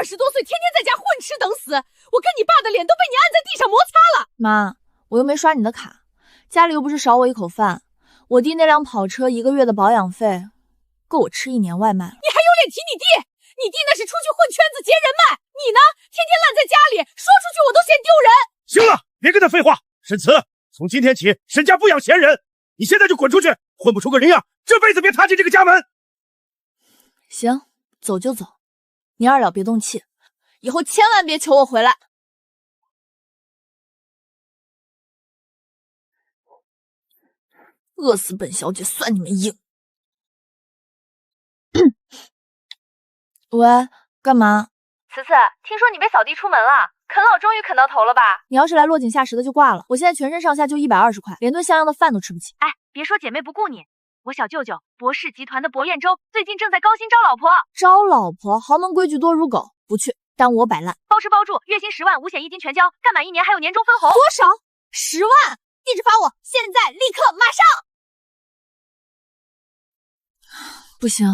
20多岁天天在家混吃等死，我跟你爸的脸都被你按在地上摩擦了。妈，我又没刷你的卡，家里又不是少我一口饭，我弟那辆跑车1个月的保养费够我吃1年外卖了。你还有脸提你弟？你弟那是出去混圈子结人脉，你呢，天天烂在家里，说出去我都嫌丢人。行了，别跟他废话。沈慈，从今天起，沈家不养闲人，你现在就滚出去，混不出个人样，这辈子别踏进这个家门。行，走就走，你二了别动气，以后千万别求我回来。饿死本小姐算你们硬。喂，干嘛？慈慈，听说你被扫地出门了，啃老终于啃到头了吧？你要是来落井下石的就挂了，我现在全身上下就120块，连顿像样的饭都吃不起。哎，别说姐妹不顾你，我小舅舅博氏集团的博彦洲最近正在高薪招老婆。招老婆，豪门规矩多如狗，不去，耽误我摆烂。包吃包住，月薪10万，5险1金全交，干满1年还有年终分红。多少？10万！地址发我，现在立刻马上！不行，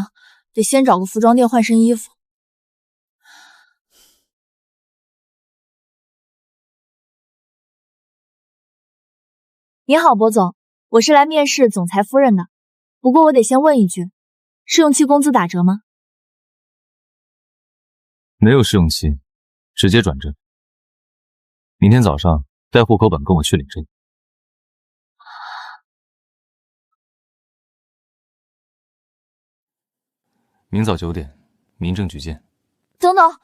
得先找个服装店换身衣服。你好，博总，我是来面试总裁夫人的，不过我得先问一句，试用期工资打折吗？没有试用期，直接转正。明天早上带户口本跟我去领证。明早9点，民政局见。等等，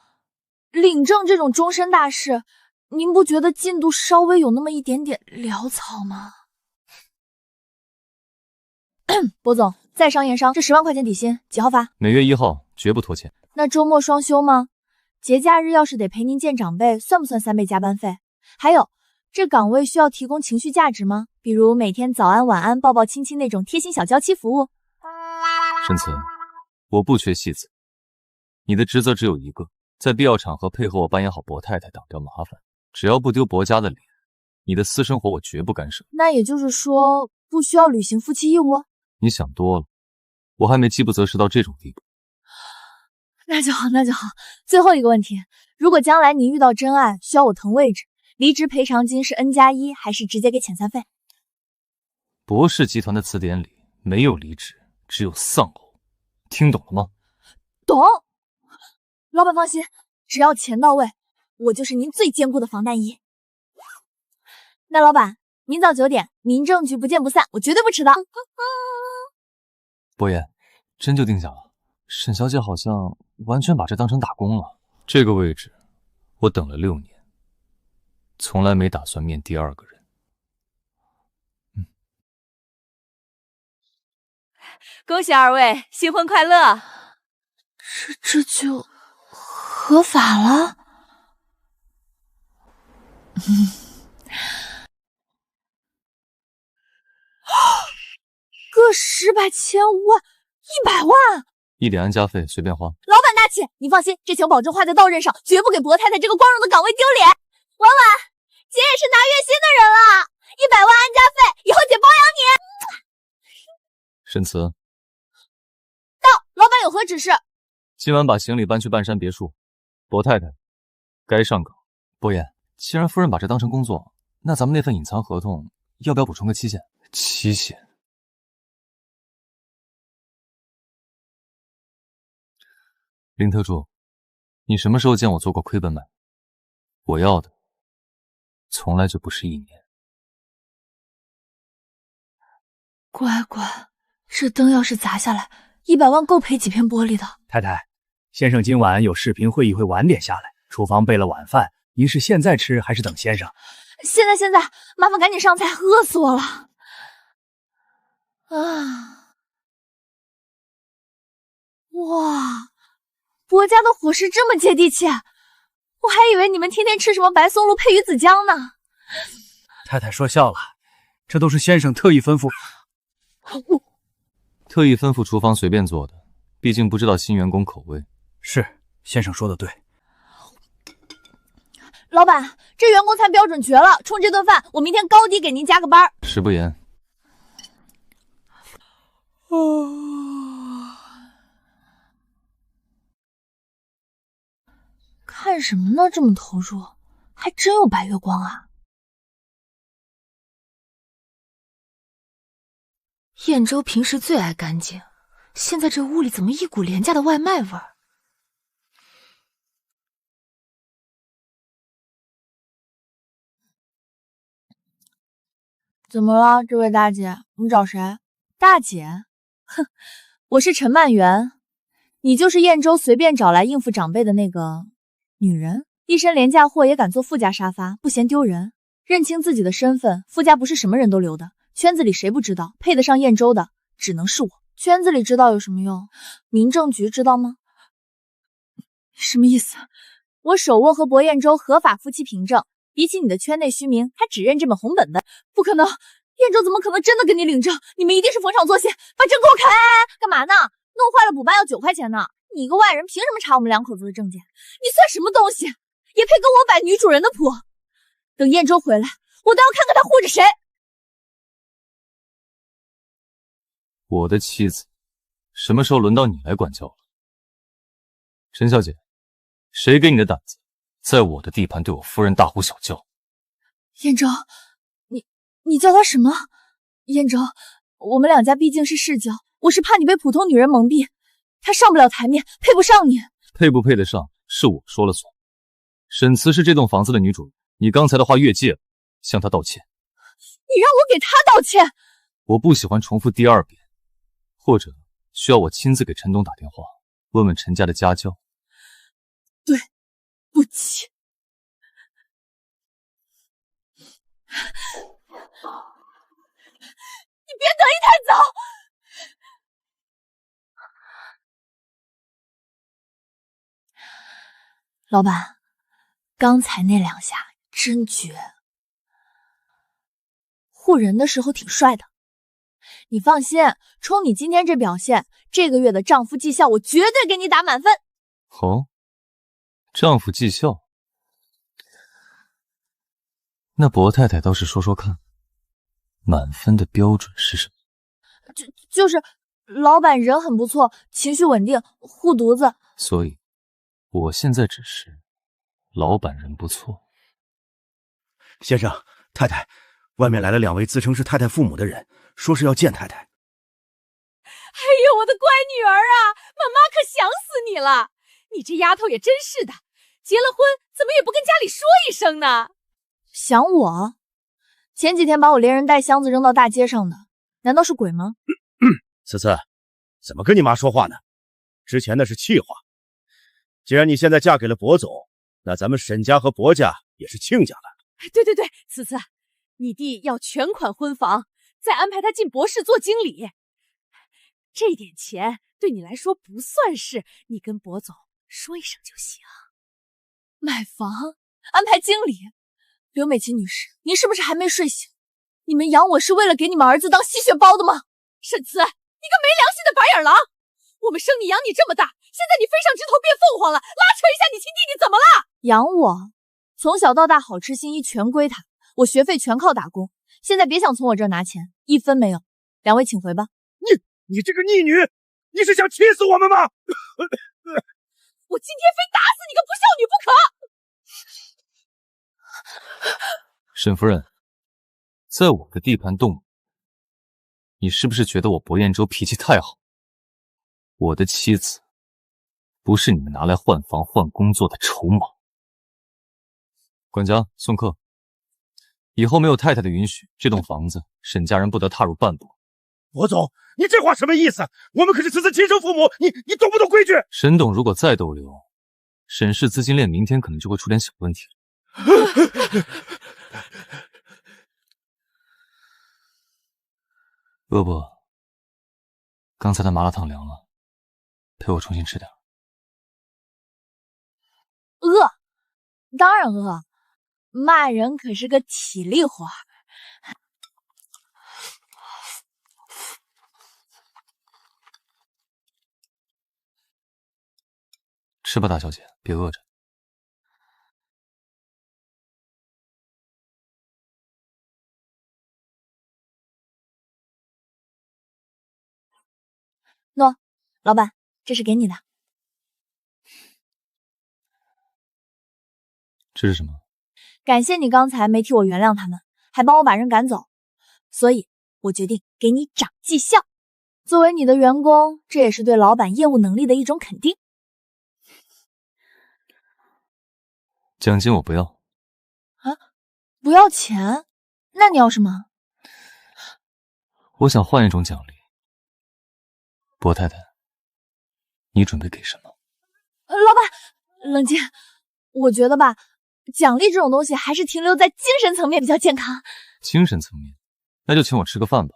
领证这种终身大事，您不觉得进度稍微有那么一点点潦草吗？博总，在商言商，这10万块钱底薪几号发？每月1号，绝不拖欠。那周末双休吗？节假日要是得陪您见长辈，算不算3倍加班费？还有，这岗位需要提供情绪价值吗？比如每天早安晚安抱抱亲亲那种贴心小娇妻服务？沈慈，我不缺戏子，你的职责只有一个，在必要场合配合我扮演好博太太，挡掉麻烦。只要不丢博家的脸，你的私生活我绝不干涉。那也就是说，不需要履行夫妻义务？你想多了，我还没饥不择食到这种地步。那就好，那就好。最后一个问题，如果将来您遇到真爱，需要我腾位置，离职赔偿金是 N+1，还是直接给遣散费？博氏集团的词典里没有离职，只有丧偶，听懂了吗？懂。老板放心，只要钱到位，我就是您最坚固的防弹衣。那老板，明早9点，民政局不见不散，我绝对不迟到。博言，真就定下了。沈小姐好像完全把这当成打工了。这个位置，我等了6年，从来没打算面第2个人。恭喜2位新婚快乐！这就合法了？个10把千万100万1点安家费随便花。老板大气，你放心，这钱保证花在刀刃上，绝不给博太太这个光荣的岗位丢脸。婉婉，姐也是拿月薪的人了，100万安家费，以后姐包养你。沈慈，到，老板有何指示？今晚把行李搬去半山别墅。博太太，该上岗。博言，既然夫人把这当成工作，那咱们那份隐藏合同要不要补充个期限？期限？林特助，你什么时候见我做过亏本买卖？我要的从来就不是1年。乖乖，这灯要是砸下来，100万够赔几片玻璃的。太太，先生今晚有视频会议，会晚点下来，厨房备了晚饭，您是现在吃还是等先生？现在，麻烦赶紧上菜，饿死我了。啊！哇，博家的伙食这么接地气，我还以为你们天天吃什么白松露配鱼子酱呢。太太说笑了，这都是先生特意吩咐。特意吩咐厨房随便做的，毕竟不知道新员工口味。是，先生说的对。老板，这员工餐标准绝了，冲这顿饭，我明天高低给您加个班。食不言。看什么呢？这么投入，还真有白月光啊！燕州平时最爱干净，现在这屋里怎么一股廉价的外卖味儿？怎么了，这位大姐？你找谁？大姐？哼，我是陈曼媛，你就是燕州随便找来应付长辈的那个女人？一身廉价货也敢坐富家沙发，不嫌丢人？认清自己的身份，富家不是什么人都留的，圈子里谁不知道？配得上燕州的，只能是我。圈子里知道有什么用？民政局知道吗？什么意思？我手握和薄燕州合法夫妻凭证，比起你的圈内虚名，还只认这本红本本。不可能，燕州怎么可能真的跟你领证？你们一定是逢场作戏，把证给我看！干嘛呢？弄坏了补办要9块钱呢。你一个外人凭什么查我们2口子的证件？你算什么东西？也配跟我摆女主人的谱？等燕州回来，我倒要看看他护着谁。我的妻子，什么时候轮到你来管教了？陈小姐，谁给你的胆子，在我的地盘对我夫人大呼小叫？燕州，你叫他什么？燕州，我们2家毕竟是世交，我是怕你被普通女人蒙蔽，他上不了台面，配不上你。配不配得上，是我说了算。沈慈是这栋房子的女主人，你刚才的话越界了，向她道歉。你让我给他道歉？我不喜欢重复第2遍，或者需要我亲自给陈董打电话，问问陈家的家教。对不起。你别得意太早。老板，刚才那2下真绝，护人的时候挺帅的。你放心，冲你今天这表现，这个月的丈夫绩效我绝对给你打满分。哦，丈夫绩效？那薄太太倒是说说看，满分的标准是什么？就是老板人很不错，情绪稳定，护犊子。所以，我现在只是老板人不错。先生，太太，外面来了2位自称是太太父母的人，说是要见太太。哎呦，我的乖女儿啊，妈妈可想死你了！你这丫头也真是的，结了婚怎么也不跟家里说一声呢？想我？前几天把我连人带箱子扔到大街上的，难道是鬼吗？慈慈，怎么跟你妈说话呢？之前那是气话。既然你现在嫁给了薄总，那咱们沈家和薄家也是亲家了。对，慈慈，你弟要全款婚房，再安排他进博士做经理。这点钱对你来说不算事，你跟薄总说一声就行。买房，安排经理。刘美琪女士，您是不是还没睡醒？你们养我是为了给你们儿子当吸血包的吗？沈慈，你个没良心的白眼狼！我们生你养你这么大，现在你飞上枝头变凤凰了，拉扯一下你亲弟弟怎么了？养我，从小到大好吃新衣全归他，我学费全靠打工。现在别想从我这儿拿钱，1分没有。2位请回吧。你这个逆女，你是想气死我们吗？我今天非打死你个不孝女不可！沈夫人，在我的地盘动武，你是不是觉得我薄彦州脾气太好？我的妻子不是你们拿来换房换工作的筹码。管家，送客。以后没有太太的允许，这栋房子沈家人不得踏入半步。薄总，你这话什么意思？我们可是慈慈亲生父母，你懂不懂规矩？沈董如果再逗留，沈氏资金链明天可能就会出点小问题。饿不？刚才的麻辣烫凉了，陪我重新吃点。饿，当然饿。骂人可是个体力活儿。吃吧，大小姐，别饿着。喏，老板，这是给你的。这是什么？感谢你刚才没替我原谅他们，还帮我把人赶走，所以我决定给你涨绩效。作为你的员工，这也是对老板业务能力的一种肯定。奖金我不要。啊？不要钱？那你要什么？我想换一种奖励。薄太太，你准备给什么？老板，冷静。我觉得吧，奖励这种东西还是停留在精神层面比较健康。精神层面，那就请我吃个饭吧，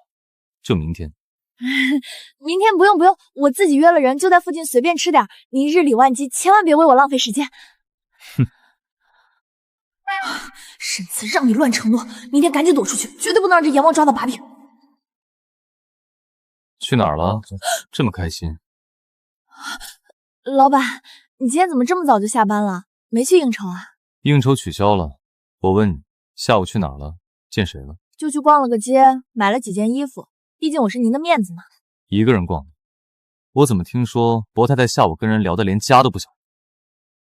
就明天。明天不用，我自己约了人，就在附近随便吃点。你日理万机，千万别为我浪费时间。哼。沈慈让你乱承诺，明天赶紧躲出去，绝对不能让这阎王抓到把柄。去哪儿了？这么开心？老板，你今天怎么这么早就下班了？没去应酬啊？应酬取消了。我问你，下午去哪儿了？见谁了？就去逛了个街，买了几件衣服，毕竟我是您的面子嘛。一个人逛的？我怎么听说薄太太下午跟人聊得连家都不想？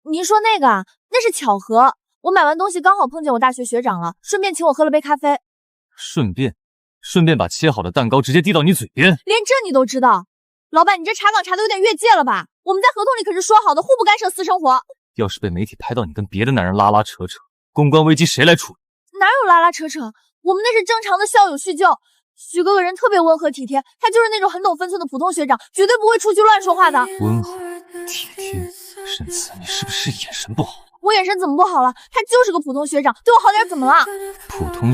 您说那个啊，那是巧合。我买完东西刚好碰见我大学学长了，顺便请我喝了杯咖啡。顺便把切好的蛋糕直接递到你嘴边，连这你都知道？老板，你这查岗查的有点越界了吧？我们在合同里可是说好的，互不干涉私生活。要是被媒体拍到你跟别的男人拉拉扯扯，公关危机谁来处理？哪有拉拉扯扯？我们那是正常的校友叙旧。许哥哥人特别温和体贴，他就是那种很懂分寸的普通学长，绝对不会出去乱说话的。温和体贴，沈慈，你是不是眼神不好？我眼神怎么不好了？他就是个普通学长，对我好点怎么了？普通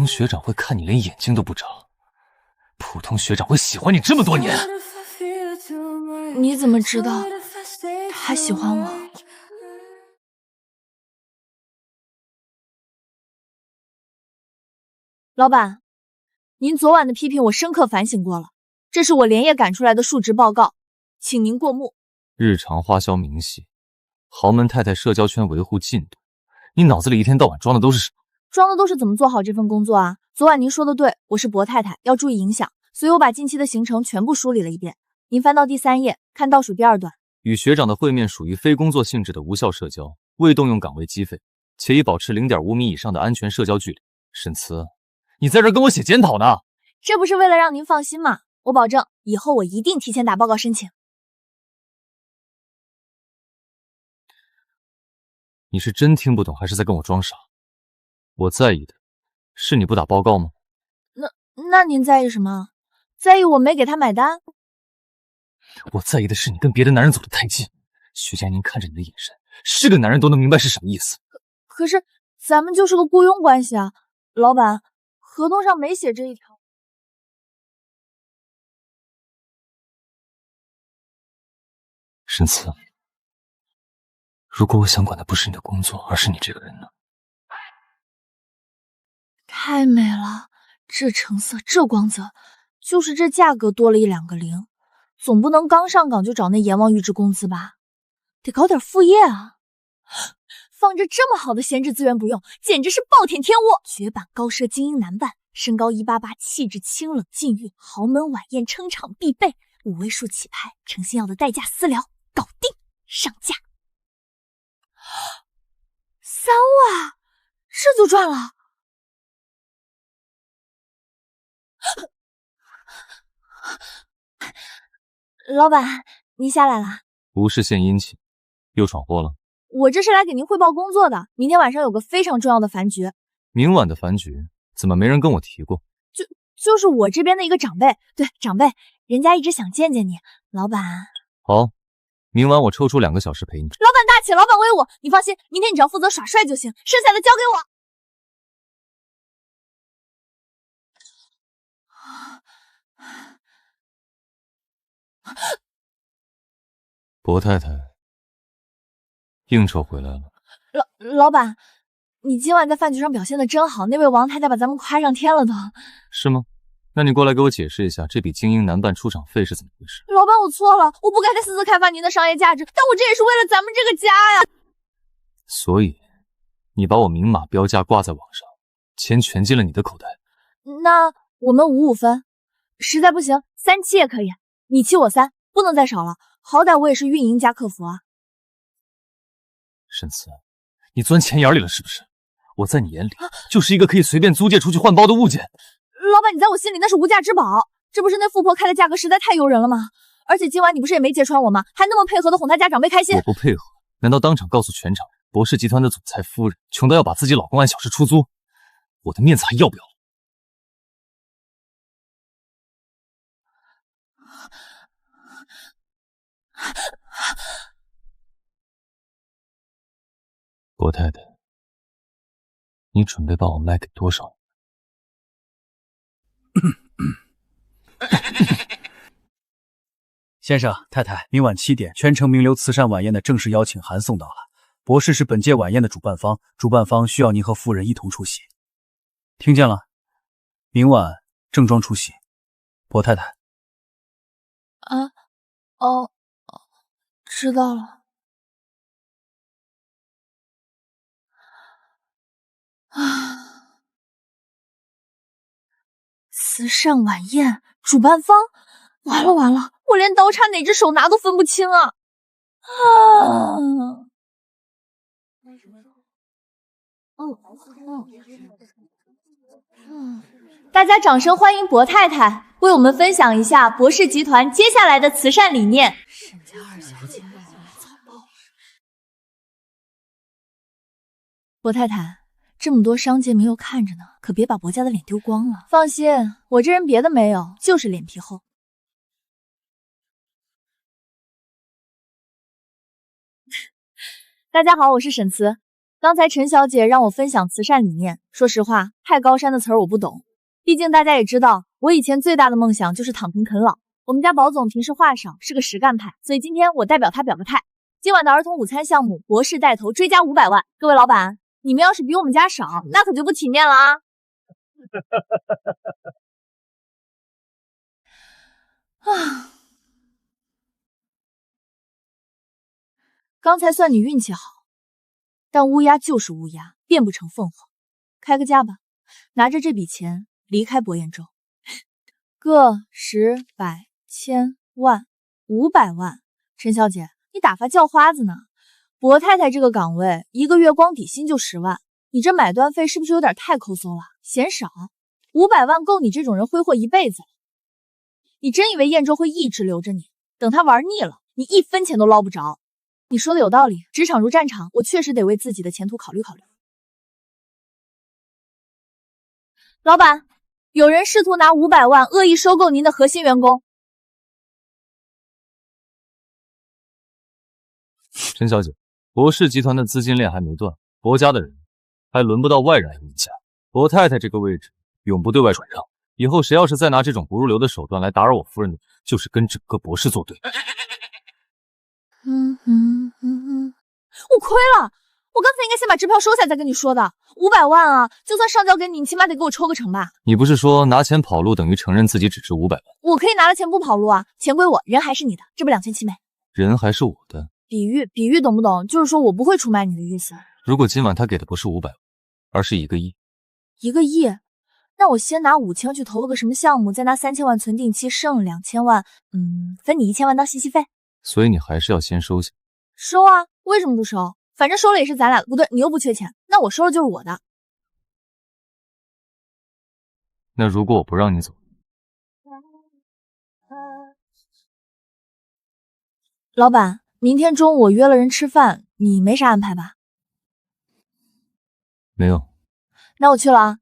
学长会看你连眼睛都不眨，普通学长会喜欢你这么多年。你怎么知道他喜欢我？老板，您昨晚的批评我深刻反省过了，这是我连夜赶出来的述职报告，请您过目。日常花销明细，豪门太太社交圈维护进度，你脑子里一天到晚装的都是什么？装的都是怎么做好这份工作啊。昨晚您说的对，我是薄太太，要注意影响，所以我把近期的行程全部梳理了一遍。您翻到第3页，看倒数第2段。与学长的会面属于非工作性质的无效社交，未动用岗位机费，且已保持0.5米以上的安全社交距离。沈慈，你在这跟我写检讨呢？这不是为了让您放心吗？我保证以后我一定提前打报告申请。你是真听不懂还是在跟我装傻？我在意的是你不打报告吗？那您在意什么？在意我没给他买单？我在意的是你跟别的男人走得太近。徐佳宁看着你的眼神，是个男人都能明白是什么意思。可是咱们就是个雇佣关系啊，老板，合同上没写这一条。沈慈，如果我想管的不是你的工作，而是你这个人呢？太美了，这成色，这光泽，就是这价格多了1、2个零，总不能刚上岗就找那阎王预支工资吧？得搞点副业啊！放着这么好的闲置资源不用，简直是暴殄天物。绝版高奢精英男伴，身高188，气质清冷禁欲，豪门晚宴撑场必备，5位数起拍，诚心要的代价私聊，搞定，上架。3万，这就赚了！老板，您下来了。无事献殷勤，又闯祸了。我这是来给您汇报工作的，明天晚上有个非常重要的饭局。明晚的饭局怎么没人跟我提过？就是我这边的一个长辈，对，长辈，人家一直想见见你，老板。好，明晚我抽出2个小时陪你。老板大气，老板威武，你放心，明天你只要负责耍帅就行，剩下的交给我。薄太太，应酬回来了。老板，你今晚在饭局上表现的真好，那位王太太把咱们夸上天了都。是吗？那你过来给我解释一下，这笔精英男伴出场费是怎么回事？老板，我错了，我不该再私自开发您的商业价值，但我这也是为了咱们这个家呀。所以，你把我明码标价挂在网上，钱全进了你的口袋。那我们5-5分，实在不行3-7也可以，你7我3，不能再少了，好歹我也是运营加客服啊。沈慈，你钻钱眼里了是不是？我在你眼里就是一个可以随便租借出去换包的物件。老板，你在我心里那是无价之宝，这不是那富婆开的价格实在太诱人了吗？而且今晚你不是也没揭穿我吗？还那么配合的哄他家长辈开心。我不配合，难道当场告诉全场博氏集团的总裁夫人穷到要把自己老公按小时出租？我的面子还要不要了？博太太，你准备把我卖给多少人？先生、太太，明晚7点，全城名流慈善晚宴的正式邀请函送到了。博氏是本届晚宴的主办方，主办方需要您和夫人一同出席。听见了？明晚正装出席。博太太。知道了。慈善晚宴主办方，完了完了，我连刀叉哪只手拿都分不清啊！大家掌声欢迎博太太为我们分享一下博氏集团接下来的慈善理念。沈家二小姐草包。博太太，这么多商界名流看着呢，可别把博家的脸丢光了。放心，我这人别的没有，就是脸皮厚。大家好，我是沈慈。刚才陈小姐让我分享慈善理念，说实话，太高山的词儿我不懂。毕竟大家也知道，我以前最大的梦想就是躺平啃老。我们家宝总平时话少，是个实干派，所以今天我代表他表个态。今晚的儿童午餐项目，博士带头追加500万。各位老板，你们要是比我们家少，那可就不体面了啊！刚才算你运气好，但乌鸦就是乌鸦，变不成凤凰。开个价吧，拿着这笔钱离开博彦州。个10、百、千、万，500万。陈小姐，你打发叫花子呢？博太太这个岗位1个月光底薪就10万，你这买断费是不是有点太抠搜了？嫌少？500万够你这种人挥霍一辈子了。你真以为彦州会一直留着你？等他玩腻了，你1分钱都捞不着。你说的有道理，职场如战场，我确实得为自己的前途考虑考虑。老板，有人试图拿500万恶意收购您的核心员工。陈小姐，博氏集团的资金链还没断，博家的人还轮不到外人赢家。博太太这个位置永不对外转让，以后谁要是再拿这种不入流的手段来打扰我夫人的，就是跟整个博氏作对。我亏了，我刚才应该先把支票收下再跟你说的。500万啊，就算上交给你，你起码得给我抽个成吧。你不是说拿钱跑路等于承认自己只值500万？我可以拿了钱不跑路啊，钱归我，人还是你的，这不2全其美？人还是我的。比喻懂不懂？就是说我不会出卖你的意思。如果今晚他给的不是500万，而是1个亿，1个亿，那我先拿5000去投了个什么项目，再拿3000万存定期，剩2000万，分你1000万当信息费。所以你还是要先收下。收啊，为什么不收？反正收了也是咱俩的，不对，你又不缺钱，那我收了就是我的。那如果我不让你走？老板，明天中午我约了人吃饭，你没啥安排吧？没有。那我去了啊。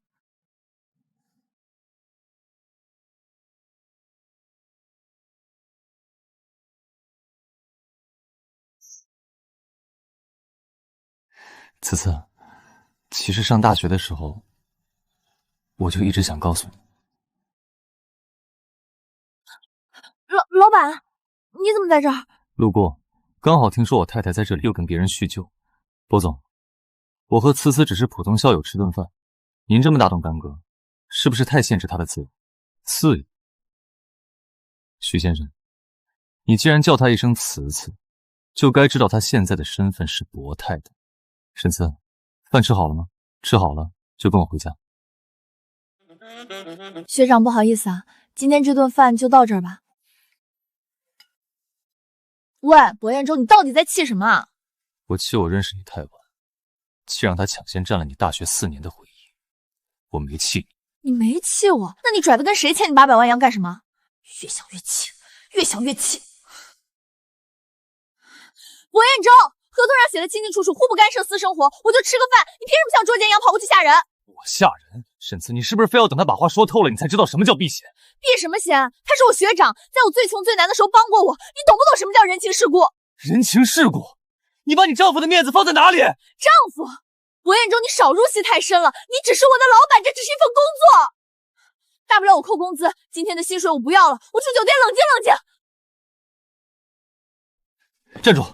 慈慈，其实上大学的时候，我就一直想告诉你。老板，你怎么在这儿？路过，刚好听说我太太在这里又跟别人叙旧。博总，我和慈慈只是普通校友吃顿饭，您这么大动干戈，是不是太限制她的自由？自由？徐先生，你既然叫她一声慈慈，就该知道她现在的身份是博太太。沈慈，饭吃好了吗？吃好了就跟我回家。学长，不好意思啊，今天这顿饭就到这儿吧。喂，博彦州，你到底在气什么啊？我气我认识你太晚，气让他抢先占了你大学4年的回忆。我没气你没气我，那你拽的跟谁欠你800万一样干什么？越想越气，越想越气。博彦州，合同上写的清清楚楚，互不干涉私生活，我就吃个饭，你凭什么像捉奸一样跑过去吓人？我吓人？沈慈，你是不是非要等他把话说透了，你才知道什么叫避嫌？避什么嫌？他是我学长，在我最穷最难的时候帮过我，你懂不懂什么叫人情世故？人情世故？你把你丈夫的面子放在哪里？丈夫？博彦州，你少入戏太深了，你只是我的老板，这只是一份工作。大不了我扣工资，今天的薪水我不要了，我去酒店冷静冷静。站住！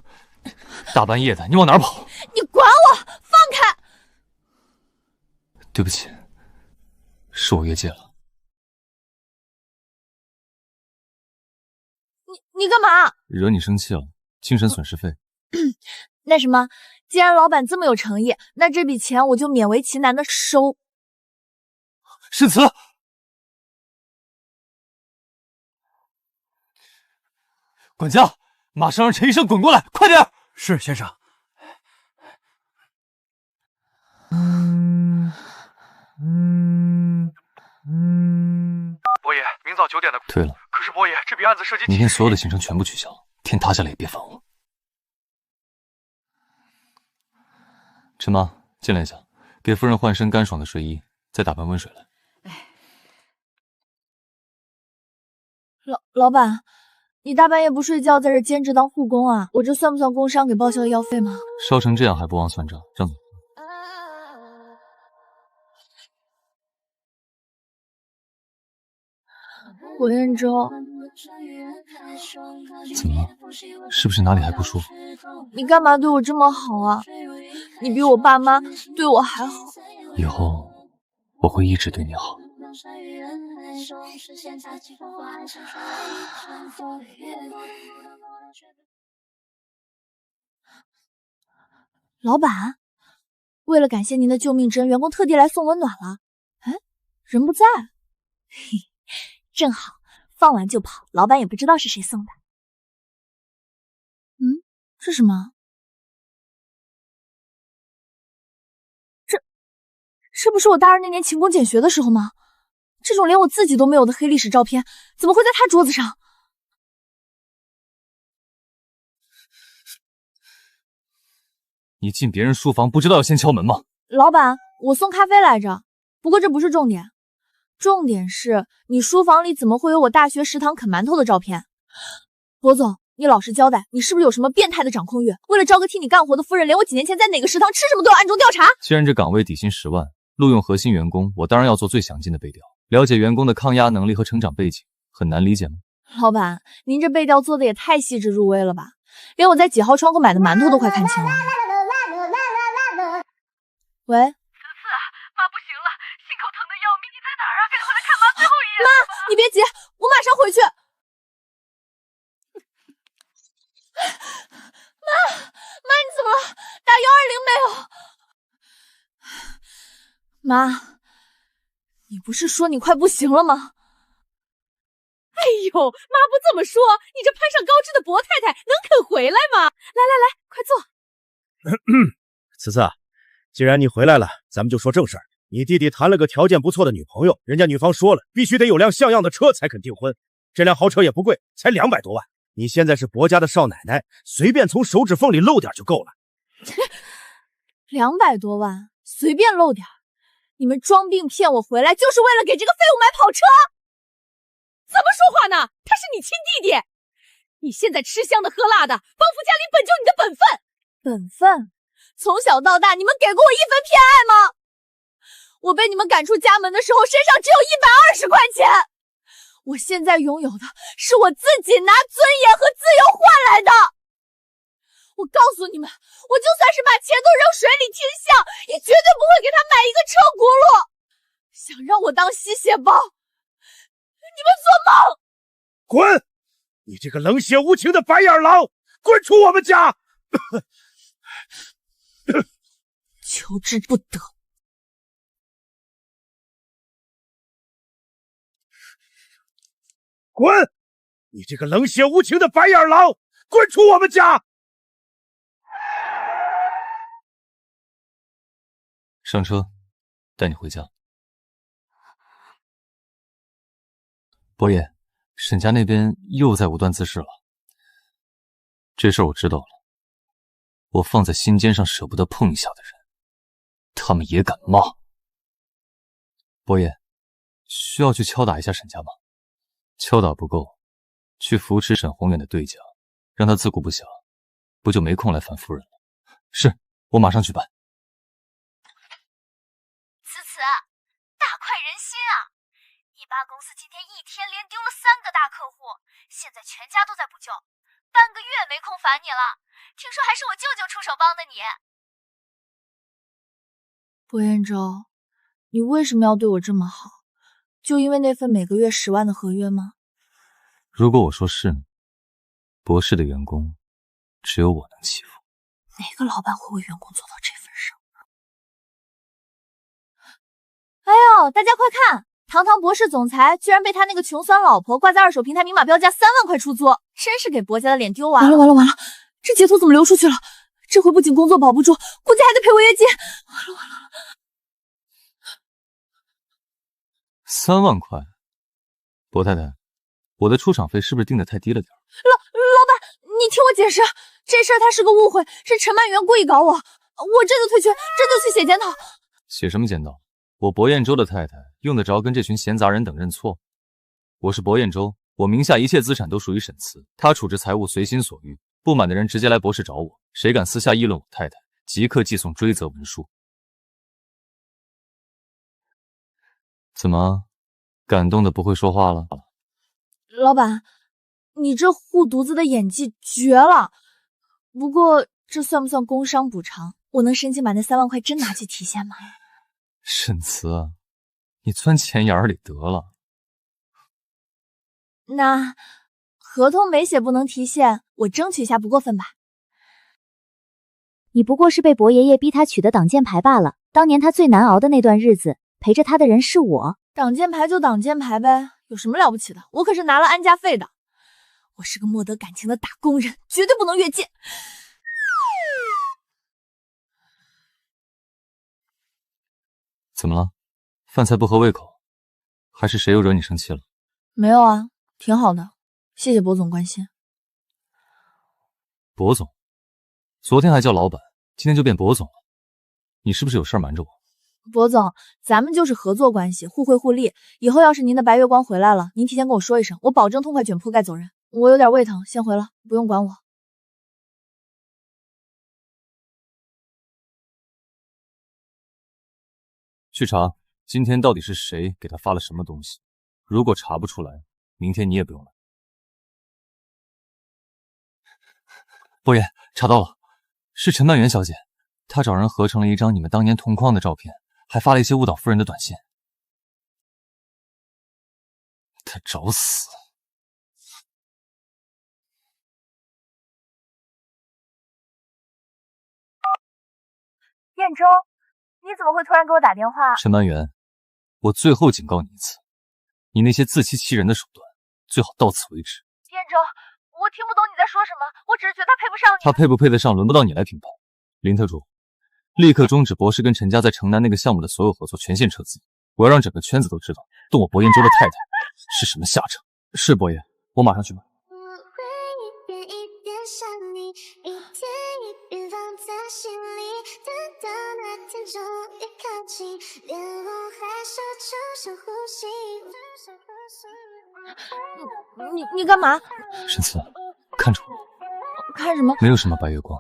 大半夜的，你往哪儿跑？你管我！放开！对不起，是我越界了。你干嘛？惹你生气了，精神损失费。那什么，既然老板这么有诚意，那这笔钱我就勉为其难的收。诗词，管家，马上让陈医生滚过来，快点！是先生。伯爷，明早9点的。退了。可是伯爷，这笔案子涉及明天所有的行程全部取消，天塌下来也别烦我。陈妈，进来一下，给夫人换身干爽的睡衣，再打盆温水来。老板，你大半夜不睡觉，在这兼职当护工啊？我这算不算工伤给报销的药费吗？烧成这样还不忘算账，张总。博彦州，怎么了？是不是哪里还不舒服？你干嘛对我这么好啊？你比我爸妈对我还好。以后我会一直对你好。老板，为了感谢您的救命之恩，员工特地来送温暖了。哎，人不在，嘿，正好放完就跑，老板也不知道是谁送的。这什么？这不是我大二那年勤工俭学的时候吗？这种连我自己都没有的黑历史照片，怎么会在他桌子上？你进别人书房不知道要先敲门吗？老板，我送咖啡来着。不过这不是重点，重点是你书房里怎么会有我大学食堂啃馒头的照片？博总，你老实交代，你是不是有什么变态的掌控欲？为了招个替你干活的夫人，连我几年前在哪个食堂吃什么都要暗中调查？既然这岗位底薪10万，录用核心员工，我当然要做最详尽的背调，了解员工的抗压能力和成长背景，很难理解吗？老板，您这背调做的也太细致入微了吧，连我在几号窗口买的馒头都快看清了。喂，思思，妈不行了，心口疼的要命，你在哪儿啊？赶紧回来看妈最后一眼。妈，你别急，我马上回去。妈，你怎么了？打120没有？妈，你不是说你快不行了吗？哎呦，妈不这么说，你这攀上高枝的博太太能肯回来吗？来，快坐。慈慈，既然你回来了，咱们就说正事儿。你弟弟谈了个条件不错的女朋友，人家女方说了，必须得有辆像样的车才肯订婚。这辆豪车也不贵，才200多万。你现在是博家的少奶奶，随便从手指缝里漏点就够了。200多万，随便漏点。你们装病骗我回来，就是为了给这个废物买跑车？怎么说话呢？他是你亲弟弟，你现在吃香的喝辣的，帮扶家里本就你的本分。本分？从小到大，你们给过我1分偏爱吗？我被你们赶出家门的时候，身上只有120块钱。我现在拥有的是我自己拿尊严和自由换来的。我告诉你们，我就算是把钱都扔水里听相，也绝对不会给他买一个车轱辘。想让我当吸血包，你们做梦！滚！你这个冷血无情的白眼狼，滚出我们家！求之不得。滚！你这个冷血无情的白眼狼，滚出我们家！上车，带你回家。伯爷，沈家那边又在无端滋事了。这事儿我知道了，我放在心尖上舍不得碰一下的人，他们也敢骂。伯爷，需要去敲打一下沈家吗？敲打不够，去扶持沈宏远的对家，让他自顾不暇，不就没空来烦夫人了？是，我马上去办。此，大快人心啊！你爸公司今天一天连丢了3个大客户，现在全家都在补救，半个月没空烦你了。听说还是我舅舅出手帮的你。薄彦舟，你为什么要对我这么好？就因为那份每个月10万的合约吗？如果我说是呢？博士的员工只有我能欺负。哪个老板会为员工做到这份上？哎呦，大家快看！堂堂博士总裁居然被他那个穷酸老婆挂在二手平台明码标价3万块出租，真是给薄家的脸丢完了！完了！这截图怎么流出去了？这回不仅工作保不住，估计还得赔违约金！完了！3万块，薄太太，我的出场费是不是定的太低了点？老板，你听我解释，这事儿它是个误会，是陈曼媛故意搞我这就退群，这就去写检讨。写什么检讨？我薄彦舟的太太用得着跟这群闲杂人等认错？我是薄彦舟，我名下一切资产都属于沈慈，他处置财务随心所欲，不满的人直接来博士找我，谁敢私下议论我太太，即刻寄送追责文书。怎么，感动的不会说话了？老板，你这护犊子的演技绝了！不过这算不算工伤补偿？我能申请把那3万块真拿去提现吗？沈慈啊，你钻钱眼里得了。那合同没写不能提现，我争取一下不过分吧？你不过是被薄爷爷逼他取的挡箭牌罢了。当年他最难熬的那段日子，陪着他的人是我。挡箭牌就挡箭牌呗，有什么了不起的？我可是拿了安家费的。我是个莫得感情的打工人，绝对不能越界。怎么了？饭菜不合胃口，还是谁又惹你生气了？没有啊，挺好的，谢谢薄总关心。薄总，昨天还叫老板，今天就变薄总了，你是不是有事瞒着我？薄总，咱们就是合作关系，互惠互利。以后要是您的白月光回来了，您提前跟我说一声，我保证痛快卷铺盖走人。我有点胃疼，先回了，不用管我。去查今天到底是谁给他发了什么东西，如果查不出来，明天你也不用来。薄爷，查到了，是陈曼媛小姐，她找人合成了一张你们当年同框的照片，还发了一些误导夫人的短信。她找死！彦舟，你怎么会突然给我打电话？陈曼媛，我最后警告你一次，你那些自欺欺人的手段，最好到此为止。彦舟，我听不懂你在说什么，我只是觉得他配不上你。他配不配得上，轮不到你来评判。林特助，立刻终止博士跟陈家在城南那个项目的所有合作，全线撤资。我要让整个圈子都知道，动我薄彦舟的太太是什么下场。是薄爷，我马上去办。你干嘛？沈慈，看着我。看什么？没有什么白月光，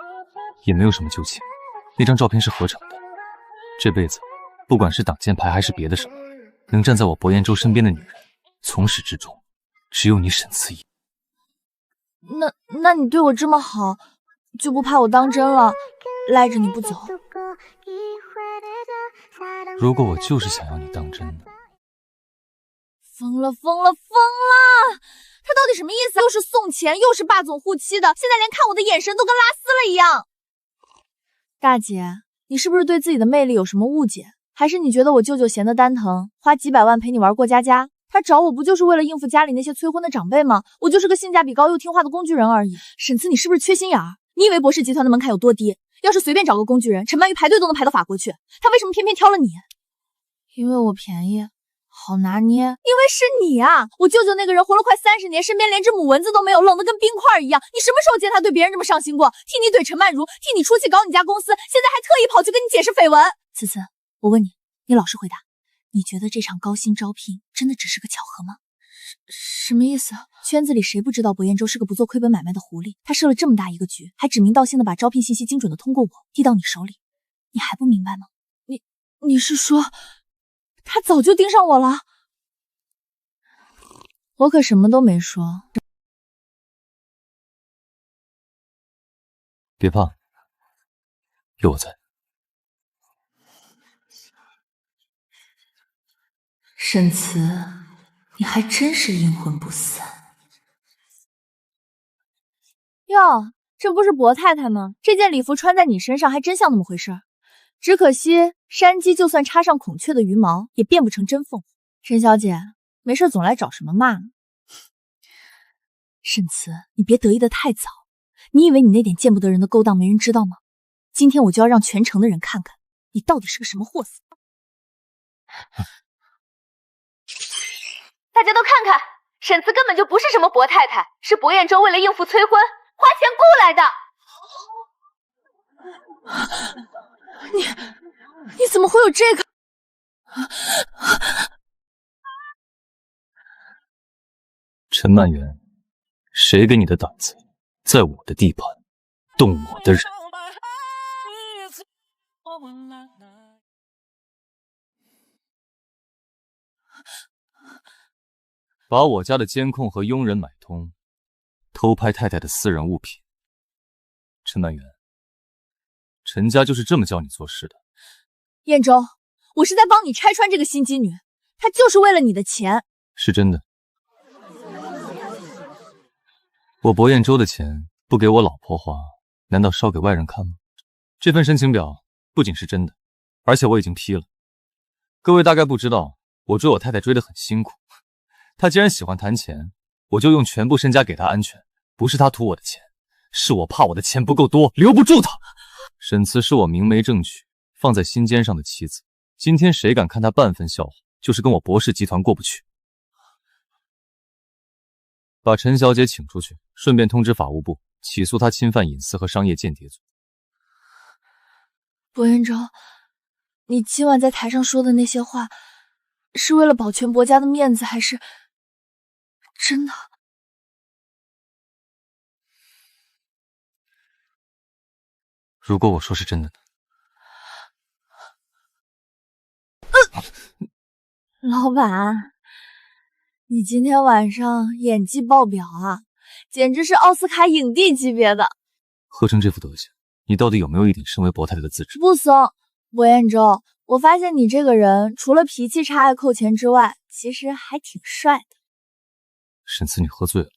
也没有什么旧情，那张照片是合成的。这辈子，不管是挡箭牌还是别的什么，能站在我薄彦舟身边的女人，从始至终，只有你沈慈怡。那你对我这么好，就不怕我当真了，赖着你不走？如果我就是想要你当真呢？疯了！他到底什么意思？又是送钱，又是霸总护妻的，现在连看我的眼神都跟拉丝了一样。大姐，你是不是对自己的魅力有什么误解？还是你觉得我舅舅闲得蛋疼，花几百万陪你玩过家家？他找我不就是为了应付家里那些催婚的长辈吗？我就是个性价比高又听话的工具人而已。沈慈，你是不是缺心眼儿？你以为博士集团的门槛有多低？要是随便找个工具人，陈曼玉排队都能排到法国去，他为什么偏偏挑了你？因为我便宜，好拿捏。因为是你啊！我舅舅那个人活了快30年，身边连只母蚊子都没有，冷得跟冰块一样。你什么时候见他对别人这么上心过？替你怼陈曼如，替你出气搞你家公司，现在还特意跑去跟你解释绯闻。此次，我问你，你老实回答，你觉得这场高薪招聘真的只是个巧合吗？什么意思？圈子里谁不知道薄彦舟是个不做亏本买卖的狐狸？他设了这么大一个局，还指名道姓的把招聘信息精准的通过我递到你手里，你还不明白吗？你是说，他早就盯上我了？我可什么都没说。别怕，有我在。沈慈，你还真是阴魂不散。哟，这不是薄太太吗？这件礼服穿在你身上还真像那么回事儿。只可惜山鸡就算插上孔雀的羽毛，也变不成真凤。沈小姐，没事总来找什么骂？沈慈，你别得意的太早。你以为你那点见不得人的勾当没人知道吗？今天我就要让全城的人看看你到底是个什么货色。大家都看看，沈慈根本就不是什么薄太太，是薄彦舟为了应付催婚花钱雇来的。你怎么会有这个？陈曼媛，谁给你的胆子，在我的地盘动我的人？把我家的监控和佣人买通，偷拍太太的私人物品。陈曼媛，陈家就是这么教你做事的。彦舟，我是在帮你拆穿这个心机女，她就是为了你的钱。是真的。我薄彦舟的钱不给我老婆花，难道烧给外人看吗？这份申请表不仅是真的，而且我已经批了。各位大概不知道，我追我太太追得很辛苦。她既然喜欢谈钱，我就用全部身家给她安全。不是她图我的钱，是我怕我的钱不够多，留不住她。沈慈是我明媒正娶放在心尖上的妻子，今天谁敢看她半分笑话，就是跟我博氏集团过不去。把陈小姐请出去，顺便通知法务部起诉她侵犯隐私和商业间谍罪。薄彦舟，你今晚在台上说的那些话，是为了保全薄家的面子，还是真的？如果我说是真的呢？老板，你今天晚上演技爆表啊，简直是奥斯卡影帝级别的。喝成这副德行，你到底有没有一点身为薄太太的自知？不怂，薄彦舟，我发现你这个人除了脾气差、爱扣钱之外，其实还挺帅的。沈慈，你喝醉了，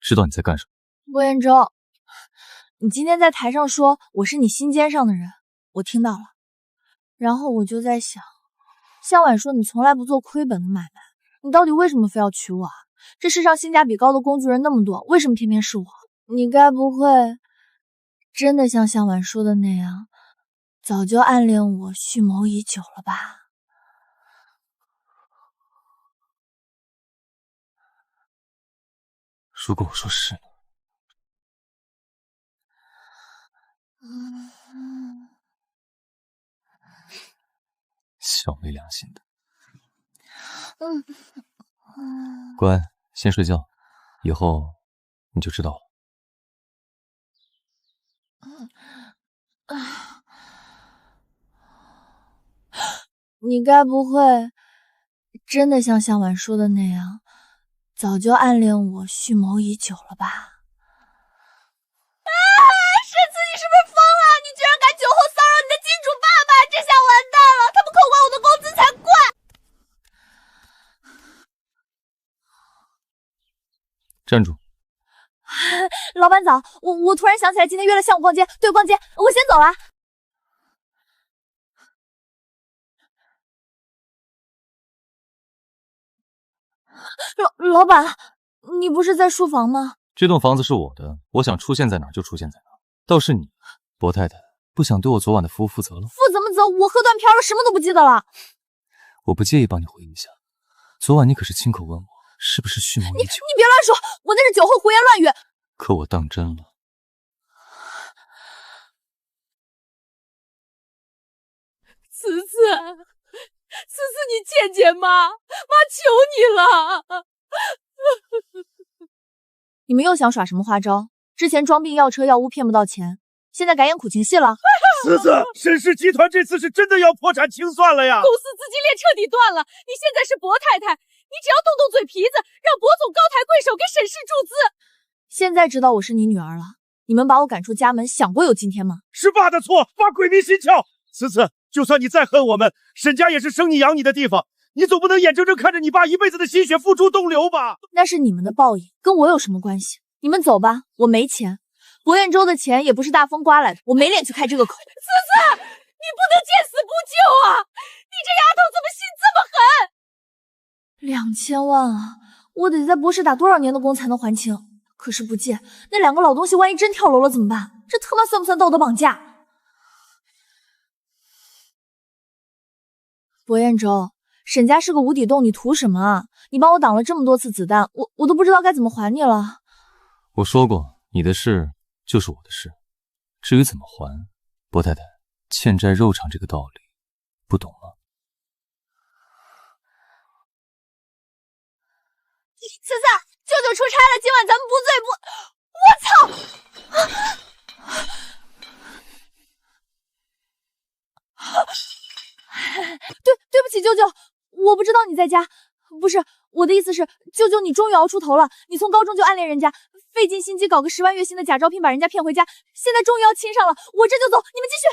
知道你在干什么？薄彦舟，你今天在台上说我是你心尖上的人，我听到了。然后我就在想，向晚说你从来不做亏本的买卖，你到底为什么非要娶我啊？这世上性价比高的工具人那么多，为什么偏偏是我？你该不会真的像向晚说的那样，早就暗恋我、蓄谋已久了吧？如果我说是呢？小没良心的。乖，先睡觉，以后你就知道了。你该不会真的像向晚说的那样，早就暗恋我、蓄谋已久了吧？沈慈，你是不是疯了？你居然敢酒后骚扰你的金主爸爸，这下完蛋了！他们扣关我的工资才怪！站住！老板早，我突然想起来今天约了项目逛街，对，逛街，我先走了。老板，你不是在书房吗？这栋房子是我的，我想出现在哪儿就出现在哪儿。倒是你，薄太太，不想对我昨晚的服务负责了？负怎么责？我喝断片了，什么都不记得了。我不介意帮你回忆一下。昨晚你可是亲口问我是不是蓄谋已久。你别乱说，我那是酒后胡言乱语。可我当真了。慈慈，你见见妈，妈求你了。你们又想耍什么花招？之前装病要车要屋骗不到钱，现在改演苦情戏了。思思，沈氏集团这次是真的要破产清算了呀！公司资金链彻底断了，你现在是薄太太，你只要动动嘴皮子，让薄总高抬贵手给沈氏注资。现在知道我是你女儿了，你们把我赶出家门，想过有今天吗？是爸的错，爸鬼迷心窍。思思，就算你再恨我们，沈家也是生你养你的地方，你总不能眼睁睁看着你爸一辈子的心血付诸东流吧？那是你们的报应，跟我有什么关系？你们走吧，我没钱。博彦州的钱也不是大风刮来的，我没脸去开这个口。思思，你不能见死不救啊！你这丫头怎么心这么狠？2000万啊！我得在博士打多少年的工才能还清？可是不借，那2个老东西万一真跳楼了怎么办？这他妈算不算道德绑架？博彦州，沈家是个无底洞，你图什么啊？你帮我挡了这么多次子弹，我都不知道该怎么还你了。我说过，你的事就是我的事，至于怎么还，薄太太，欠债肉偿这个道理，不懂吗？思思，舅舅出差了，今晚咱们不醉不……我操！对不起，舅舅，我不知道你在家。不是，我的意思是，舅舅，你终于熬出头了。你从高中就暗恋人家，费尽心机搞个10万月薪的假招聘把人家骗回家，现在终于要亲上了，我这就走，你们继续。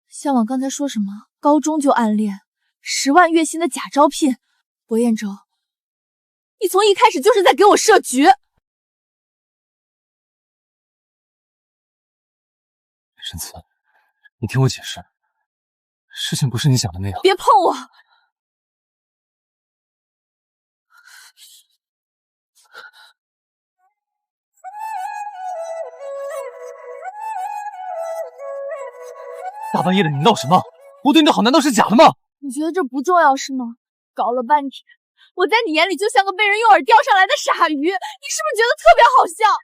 向往刚才说什么？高中就暗恋，10万月薪的假招聘？博彦州，你从一开始就是在给我设局。沈慈，你听我解释，事情不是你想的那样。别碰我！大半夜的，你闹什么？我对你的好难道是假的吗？你觉得这不重要是吗？搞了半天，我在你眼里就像个被人用饵钓上来的傻鱼，你是不是觉得特别好笑？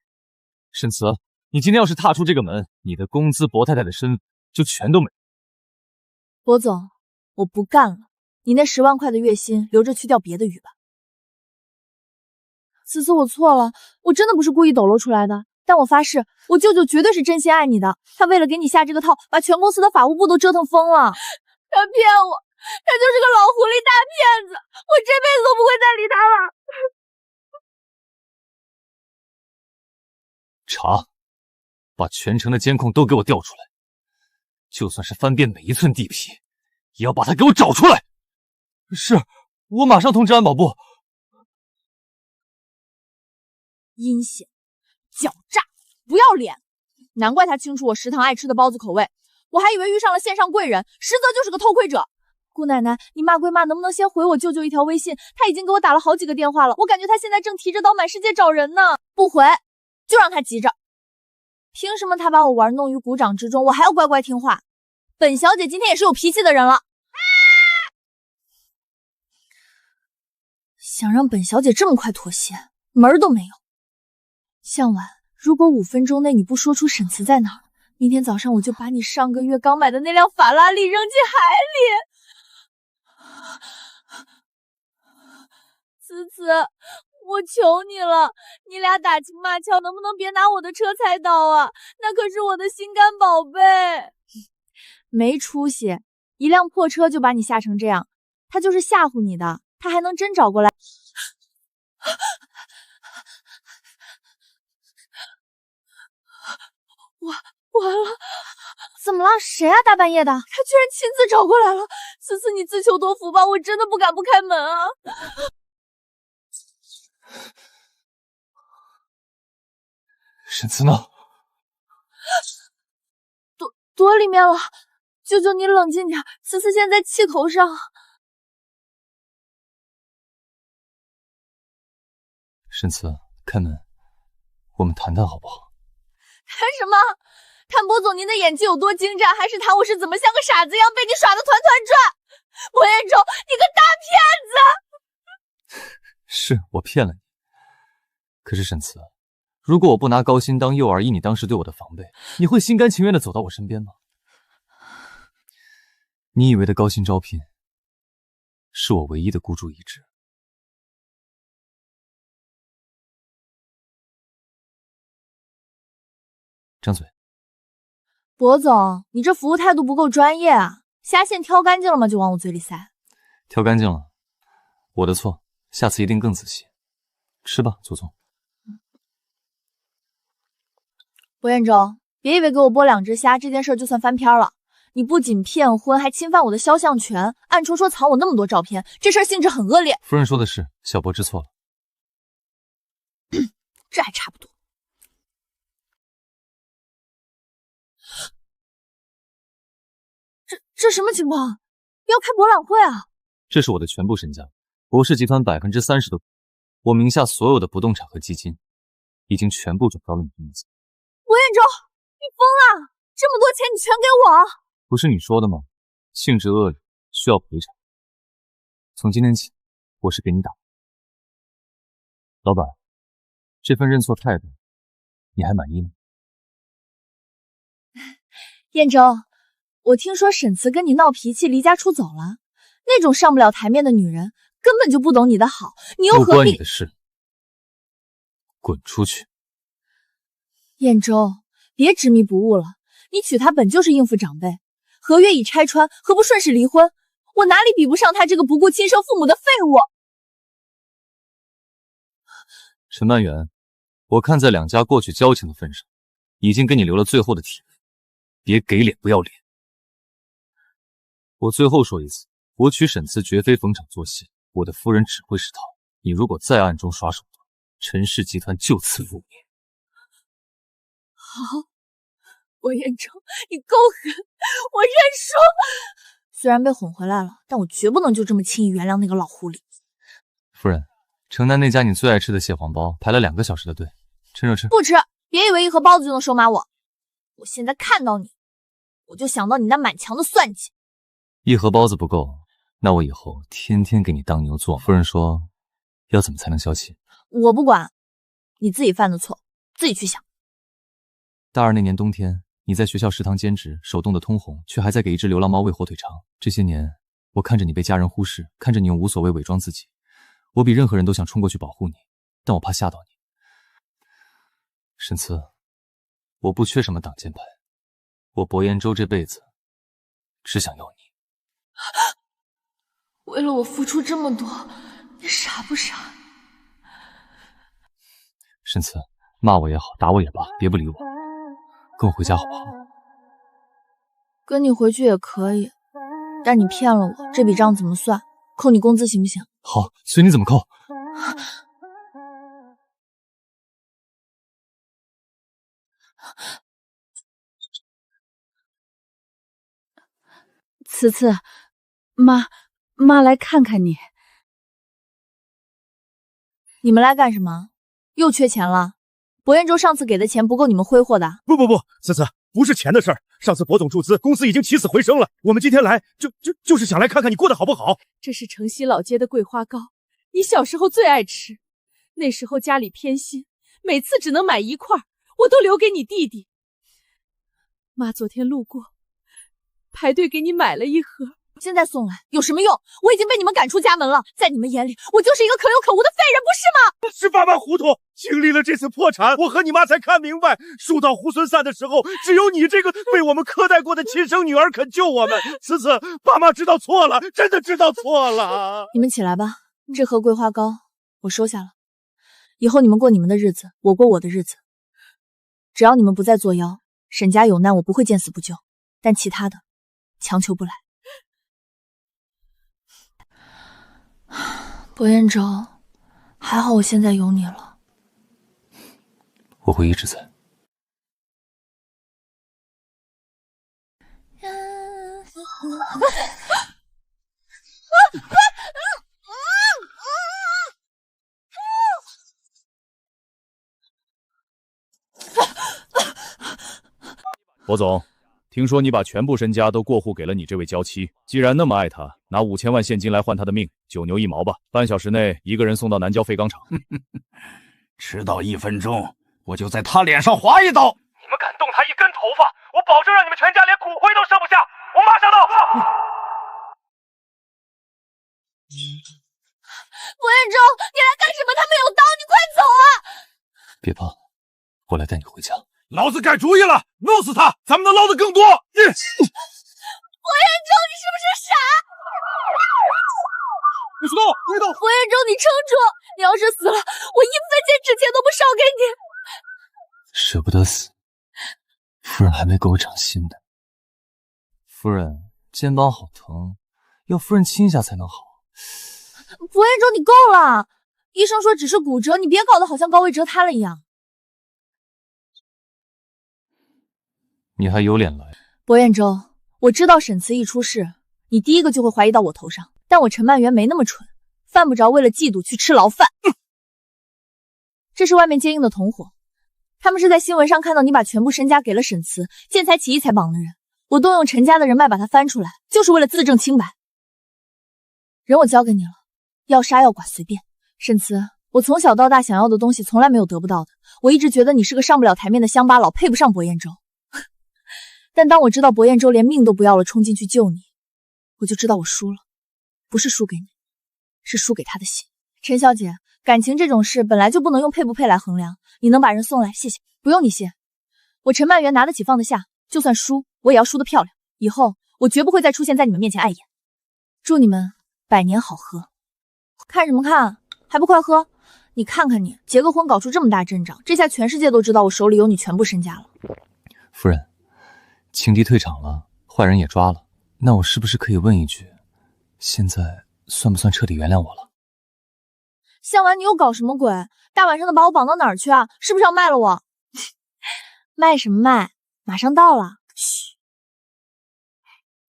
沈慈，你今天要是踏出这个门，你的工资、薄太太的身份就全都没。薄总，我不干了，你那10万块的月薪留着去钓别的鱼吧。思思，我错了，我真的不是故意抖露出来的。但我发誓，我舅舅绝对是真心爱你的。他为了给你下这个套，把全公司的法务部都折腾疯了。他骗我，他就是个老狐狸大骗子，我这辈子都不会再理他了。查，把全城的监控都给我调出来，就算是翻遍每一寸地皮，也要把他给我找出来。是，我马上通知安保部。阴险。狡诈，不要脸！难怪他清楚我食堂爱吃的包子口味，我还以为遇上了线上贵人，实则就是个偷窥者。姑奶奶，你骂归骂，能不能先回我舅舅一条微信？他已经给我打了好几个电话了，我感觉他现在正提着刀满世界找人呢。不回，就让他急着。凭什么他把我玩弄于股掌之中，我还要乖乖听话？本小姐今天也是有脾气的人了。想让本小姐这么快妥协，门儿都没有。向晚，如果5分钟内你不说出沈慈在哪儿，明天早上我就把你上个月刚买的那辆法拉利扔进海里。慈慈，我求你了，你俩打情骂俏，能不能别拿我的车菜刀啊？那可是我的心肝宝贝。没出息，一辆破车就把你吓成这样，他就是吓唬你的，他还能真找过来？完了，怎么了？谁啊？大半夜的，他居然亲自找过来了。思思，你自求多福吧，我真的不敢不开门啊。沈慈呢？躲里面了。舅舅，你冷静点，思思现在气头上。沈慈，开门，我们谈谈好不好？谈什么？谈博总您的演技有多精湛，还是谈我是怎么像个傻子一样被你耍得团团转？博彦中，你个大骗子！是我骗了你，可是沈慈，如果我不拿高薪当诱饵，以你当时对我的防备，你会心甘情愿地走到我身边吗？你以为的高薪招聘，是我唯一的孤注一掷。张嘴。博总，你这服务态度不够专业啊！虾线挑干净了吗？就往我嘴里塞。挑干净了，我的错，下次一定更仔细。吃吧，祖宗。博彦中，别以为给我剥2只虾这件事就算翻篇了。你不仅骗婚，还侵犯我的肖像权，暗戳戳藏我那么多照片，这事儿性质很恶劣。夫人说的是，小博知错了。这还差不多。这什么情况？要开博览会啊？这是我的全部身家，博氏集团30%的，我名下所有的不动产和基金，已经全部转到了你名字。博彦中，你疯了！这么多钱你全给我？不是你说的吗？性质恶劣，需要赔偿。从今天起，我是给你打。老板，这份认错态度，你还满意吗？彦中，我听说沈慈跟你闹脾气，离家出走了。那种上不了台面的女人，根本就不懂你的好，你又何必？不关你的事，滚出去！彦中，别执迷不悟了。你娶她本就是应付长辈，合约已拆穿，何不顺势离婚？我哪里比不上他这个不顾亲生父母的废物？陈曼媛，我看在两家过去交情的份上，已经给你留了最后的体面，别给脸不要脸。我最后说一次，我娶沈慈绝非逢场作戏，我的夫人只会是套。你如果再暗中耍手段，陈氏集团就此覆灭。好，博彦中，你够狠，我认输。虽然被哄回来了，但我绝不能就这么轻易原谅那个老狐狸。夫人，城南那家你最爱吃的蟹黄包排了2个小时的队，趁热吃。不吃，别以为一盒包子就能收买我。我现在看到你，我就想到你那满墙的算计。一盒包子不够，那我以后天天给你当牛做。夫人说，要怎么才能消气？我不管，你自己犯的错，自己去想。大2那年冬天，你在学校食堂兼职，手动的通红，却还在给一只流浪猫喂火腿肠。这些年，我看着你被家人忽视，看着你用无所谓伪装自己，我比任何人都想冲过去保护你，但我怕吓到你。沈慈，我不缺什么挡箭牌，我博彦州这辈子只想要你。为了我付出这么多，你傻不傻？沈慈，骂我也好，打我也罢，别不理我，跟我回家好不好？跟你回去也可以，但你骗了我，这笔账怎么算？扣你工资行不行？好，随你怎么扣。慈慈，妈来看看你。你们来干什么？又缺钱了？博彦州上次给的钱不够你们挥霍的？不，思思，不是钱的事儿。上次博总注资，公司已经起死回生了。我们今天来，就是想来看看你过得好不好。这是城西老街的桂花糕，你小时候最爱吃。那时候家里偏心，每次只能买1块，我都留给你弟弟。妈昨天路过，排队给你买了1盒。现在送来有什么用？我已经被你们赶出家门了，在你们眼里，我就是一个可有可无的废人，不是吗？是爸妈糊涂，经历了这次破产，我和你妈才看明白，树倒猢狲散的时候，只有你这个被我们苛待过的亲生女儿肯救我们。慈慈，爸妈知道错了，真的知道错了。你们起来吧，这盒桂花糕我收下了，以后你们过你们的日子，我过我的日子。只要你们不再作妖，沈家有难我不会见死不救，但其他的强求不来。博彦州，还好我现在有你了。我会一直在。博总，听说你把全部身家都过户给了你这位娇妻，既然那么爱她，拿5000万现金来换她的命，9牛1毛吧。半小时内一个人送到南郊废钢厂。迟到1分钟，我就在他脸上划一刀。你们敢动他一根头发，我保证让你们全家连骨灰都剩不下！我马上到。博彦中，你来干什么？他们有刀，你快走啊！别怕，我来带你回家。老子改主意了，弄死他，咱们能捞得更多。博彦中，你是不是傻？别动，别动！博彦中，你撑住！你要是死了，我1分钱纸钱都不少给你。舍不得死，夫人还没给我涨薪呢。夫人肩膀好疼，要夫人亲一下才能好。博彦中，你够了！医生说只是骨折，你别搞得好像高位折塌了一样。你还有脸来？博彦中，我知道沈慈一出事，你第一个就会怀疑到我头上，但我陈曼媛没那么蠢，犯不着为了嫉妒去吃牢饭。这是外面接应的同伙，他们是在新闻上看到你把全部身家给了沈慈，见财起意才绑的人。我动用陈家的人脉把他翻出来，就是为了自证清白。人我交给你了，要杀要剐随便。沈慈，我从小到大想要的东西从来没有得不到的，我一直觉得你是个上不了台面的乡巴佬，配不上博彦州。但当我知道博彦州连命都不要了，冲进去救你，我就知道我输了，不是输给你，是输给他的心。陈小姐，感情这种事本来就不能用配不配来衡量，你能把人送来，谢谢。不用你谢，我陈曼媛拿得起放得下，就算输我也要输得漂亮，以后我绝不会再出现在你们面前碍眼。祝你们百年好合。看什么看，还不快喝？你看看你，结个婚搞出这么大阵仗，这下全世界都知道我手里有你全部身家了。夫人，情敌退场了，坏人也抓了，那我是不是可以问一句，现在算不算彻底原谅我了？向晚，你又搞什么鬼？大晚上的把我绑到哪儿去啊？是不是要卖了我？卖什么卖？马上到了。嘘，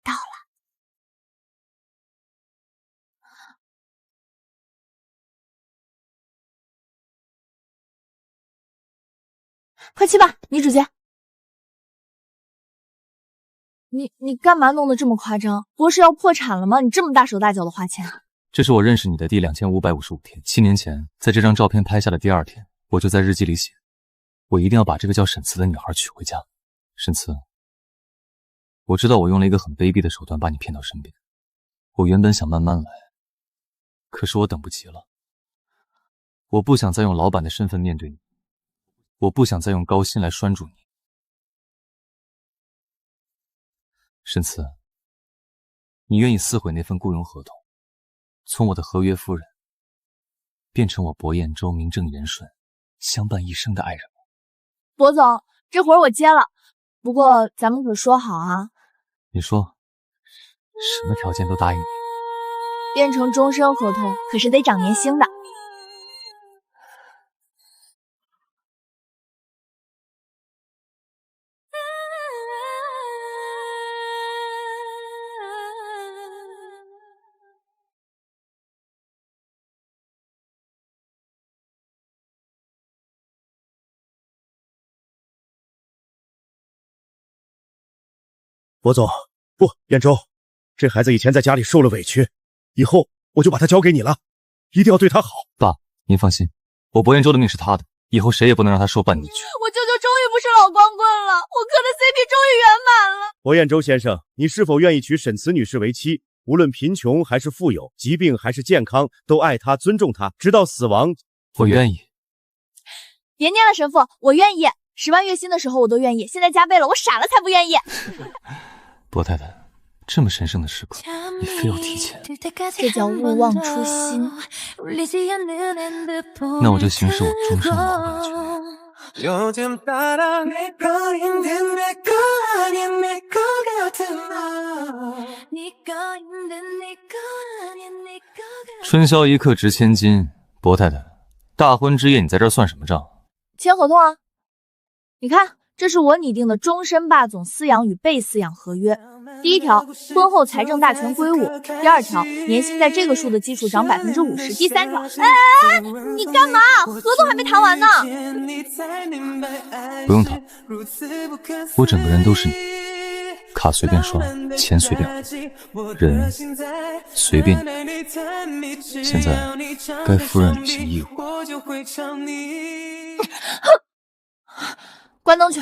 到了。快去吧，女主角。你干嘛弄得这么夸张？博士要破产了吗？你这么大手大脚的花钱。这是我认识你的第2555天，7年前，在这张照片拍下的第2天，我就在日记里写，我一定要把这个叫沈慈的女孩娶回家。沈慈，我知道我用了一个很卑鄙的手段把你骗到身边，我原本想慢慢来，可是我等不及了。我不想再用老板的身份面对你，我不想再用高薪来拴住你。沈慈，你愿意撕毁那份雇佣合同，从我的合约夫人变成我博彦州名正言顺相伴一生的爱人吗？博总，这活儿我接了，不过咱们可说好啊。你说，什么条件都答应你？变成终身合同可是得涨年薪的。博总，不，彦州，这孩子以前在家里受了委屈，以后我就把他交给你了，一定要对他好。爸，您放心，我博彦州的命是他的，以后谁也不能让他受半点屈。我舅舅终于不是老光棍了，我磕的 CP 终于圆满了。博彦州先生，你是否愿意娶沈慈女士为妻？无论贫穷还是富有，疾病还是健康，都爱她，尊重她，直到死亡。我愿意。别念了，神父，我愿意。10万月薪的时候我都愿意，现在加倍了，我傻了才不愿意。博太太，这么神圣的时刻，你非要提前，这叫勿忘初心。那我就行使我终身的保护权。春宵一刻值千金，博太太，大婚之夜你在这儿算什么账？签合同啊！你看，这是我拟定的终身霸总饲养与被饲养合约，第一条，婚后财政大权归我。第二条，年薪在这个数的基础涨50%。第三条，你干嘛？合同还没谈完呢。不用谈，我整个人都是你，卡随便刷，钱随便花，人随便你。现在该夫人履行义务。关灯去。